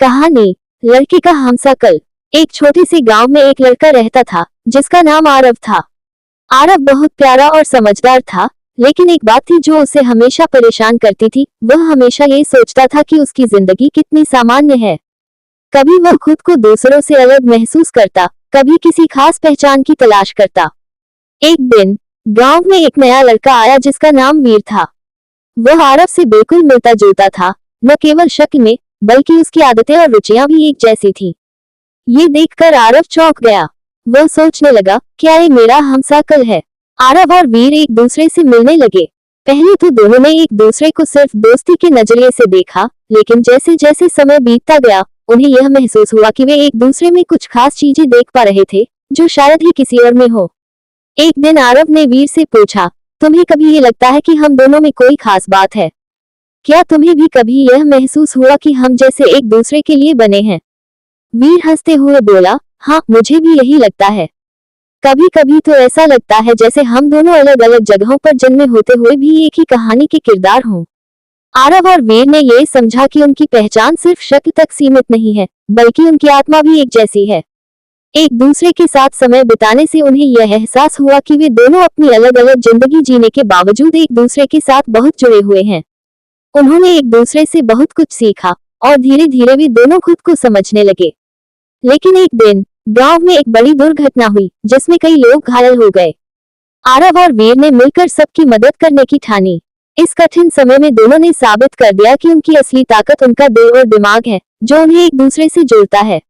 कहानी लड़की का हमशक्ल। एक छोटे से गांव में एक लड़का रहता था जिसका नाम आरव था। आरव बहुत प्यारा और समझदार था, लेकिन एक बात थी जो उसे हमेशा परेशान करती थी। वह हमेशा ये सोचता था कि उसकी जिंदगी कितनी सामान्य है। कभी वह खुद को दूसरों से अलग महसूस करता, कभी किसी खास पहचान की तलाश करता। एक दिन गांव में एक नया लड़का आया जिसका नाम वीर था। वह आरव से बिल्कुल मिलता जुलता था, न केवल शक्ल में बल्कि उसकी आदतें और रुचियां भी एक जैसी थी। ये देखकर आरव चौंक गया। वह सोचने लगा, क्या ये मेरा हमशक्ल है? आरव और वीर एक दूसरे से मिलने लगे। पहले तो दोनों ने एक दूसरे को सिर्फ दोस्ती के नजरिए से देखा, लेकिन जैसे जैसे समय बीतता गया उन्हें यह महसूस हुआ कि वे एक दूसरे में कुछ खास चीजें देख पा रहे थे जो शायद ही किसी और में हो। एक दिन आरव ने वीर से पूछा, तुम्हें कभी ये लगता है कि हम दोनों में कोई खास बात है? क्या तुम्हें भी कभी यह महसूस हुआ कि हम जैसे एक दूसरे के लिए बने हैं? वीर हंसते हुए बोला, हाँ, मुझे भी यही लगता है। कभी कभी तो ऐसा लगता है जैसे हम दोनों अलग अलग जगहों पर जन्मे होते हुए भी एक ही कहानी के किरदार हों। आरव और वीर ने ये समझा कि उनकी पहचान सिर्फ शक्ल तक सीमित नहीं है, बल्कि उनकी आत्मा भी एक जैसी है। एक दूसरे के साथ समय बिताने से उन्हें यह एहसास हुआ कि वे दोनों अपनी अलग अलग जिंदगी जीने के बावजूद एक दूसरे के साथ बहुत जुड़े हुए हैं। उन्होंने एक दूसरे से बहुत कुछ सीखा और धीरे धीरे वे दोनों खुद को समझने लगे। लेकिन एक दिन गांव में एक बड़ी दुर्घटना हुई जिसमें कई लोग घायल हो गए। आरव और वीर ने मिलकर सबकी मदद करने की ठानी। इस कठिन समय में दोनों ने साबित कर दिया कि उनकी असली ताकत उनका दिल और दिमाग है, जो उन्हें एक दूसरे से जोड़ता है।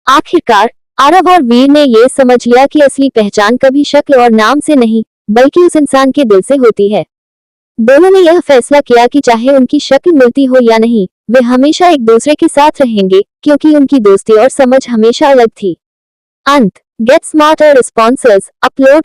आखिरकार आरव और वीर ने यह समझ लिया कि असली पहचान कभी शक्ल और नाम से नहीं, बल्कि उस इंसान के दिल से होती है। दोनों ने यह फैसला किया कि चाहे उनकी शक्ल मिलती हो या नहीं, वे हमेशा एक दूसरे के साथ रहेंगे, क्योंकि उनकी दोस्ती और समझ हमेशा अलग थी। अंत। गेट स्मार्ट और स्पॉन्सर्स अपलोड